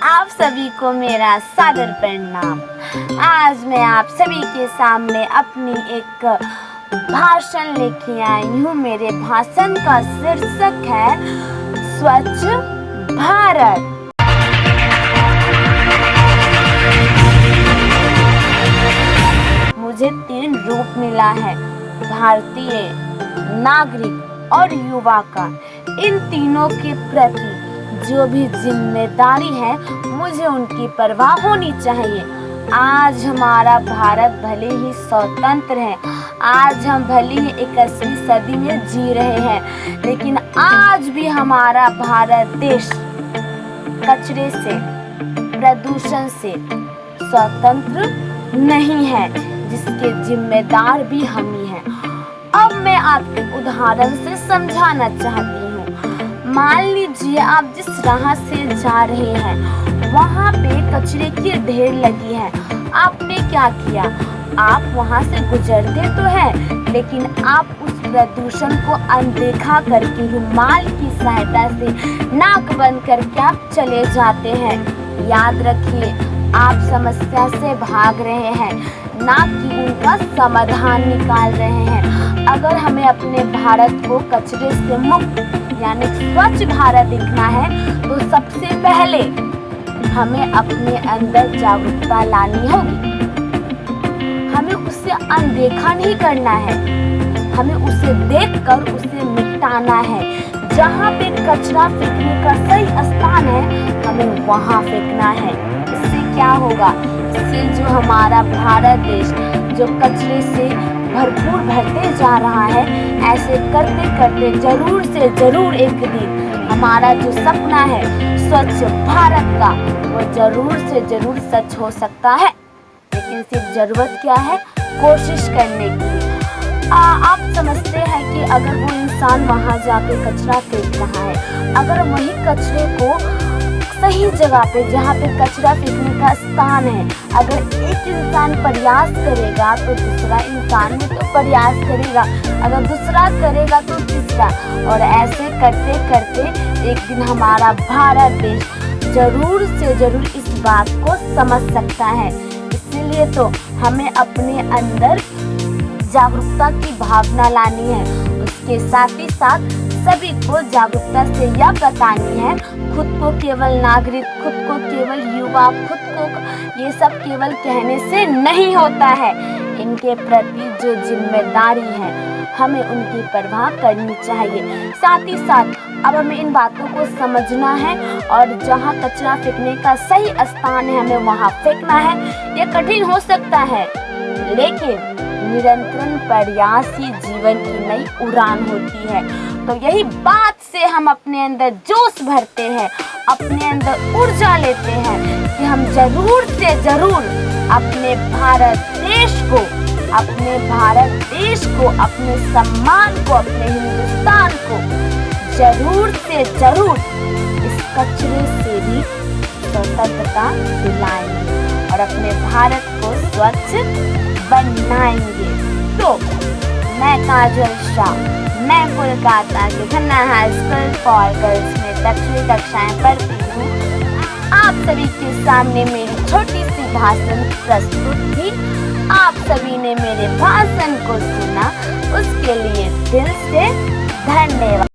आप सभी को मेरा सादर प्रणाम। आज मैं आप सभी के सामने अपनी एक भाषण लेके आई हूँ। मेरे भाषण का शीर्षक है स्वच्छ भारत। मुझे 3 रूप मिला है, भारतीय, नागरिक और युवा का। इन तीनों के प्रति जो भी जिम्मेदारी है मुझे उनकी परवाह होनी चाहिए। आज हमारा भारत भले ही स्वतंत्र है, आज हम भले ही 21वीं सदी में जी रहे हैं, लेकिन आज भी हमारा भारत देश कचरे से, प्रदूषण से स्वतंत्र नहीं है, जिसके जिम्मेदार भी हम ही हैं। अब मैं आपके उदाहरण से समझाना चाहती हूँ। मान लीजिए आप जिस राह से जा रहे हैं वहाँ पे कचरे की ढेर लगी है। आपने क्या किया? आप वहाँ से गुजरते तो हैं, लेकिन आप उस प्रदूषण को अनदेखा करके रुमाल की सहायता से नाक बंद करके आप चले जाते हैं। याद रखिए, आप समस्या से भाग रहे हैं, ना कि उनका समाधान निकाल रहे हैं। अगर हमें अपने भारत को कचरे से मुक्त यानी स्वच्छ भारत दिखना है तो सबसे पहले हमें अपने अंदर जागरूकता लानी होगी। हमें उसे अनदेखा नहीं करना है, हमें उसे देखकर उसे मिटाना है। जहाँ पे कचरा फेंकने का सही स्थान है हमें वहाँ फेंकना है। इससे क्या होगा? इससे जो हमारा भारत देश जो कचरे से भरपूर भरते जा रहा है, ऐसे करते करते जरूर से जरूर एक दिन हमारा जो सपना है स्वच्छ भारत का, वो जरूर से जरूर सच हो सकता है। लेकिन सिर्फ जरूरत क्या है? कोशिश करने की। आप समझते हैं कि अगर वो इंसान वहाँ जाके कचरा फेंक रहा है, अगर वही कचरे को सही जगह पे जहाँ पे कचरा फेंकने का स्थान है, अगर एक इंसान प्रयास करेगा तो दूसरा इंसान भी तो प्रयास करेगा, अगर दूसरा करेगा तो तीसरा, और ऐसे करते करते एक दिन हमारा भारत देश जरूर से जरूर इस बात को समझ सकता है। इसीलिए तो हमें अपने अंदर जागरूकता की भावना लानी है। उसके साथ ही साथ सभी को जागरूकता से यह बतानी है, खुद को केवल नागरिक, खुद को केवल युवा, खुद को ये सब केवल कहने से नहीं होता है। इनके प्रति जो जिम्मेदारी है हमें उनकी परवाह करनी चाहिए। साथ ही साथ अब हमें इन बातों को समझना है और जहाँ कचरा फेंकने का सही स्थान है हमें वहाँ फेंकना है। ये कठिन हो सकता है, लेकिन निरंतर प्रयास ही जीवन की नई उड़ान होती है। तो यही बात से हम अपने अंदर जोश भरते हैं, अपने अंदर ऊर्जा लेते हैं कि हम जरूर से जरूर अपने भारत देश को, अपने सम्मान को, अपने हिंदुस्तान को जरूर से जरूर इस कचरे से भी स्वतंत्रता दिलाएंगे और अपने भारत को स्वच्छ बनाएंगे। तो मैं काजल शाह, मैं कोलकाता के Khanna high school for girls में 10वीं कक्षाएं पढ़ती हूँ। आप सभी के सामने मेरी छोटी सी भाषण प्रस्तुत थी। आप सभी ने मेरे भाषण को सुना, उसके लिए दिल से धन्यवाद।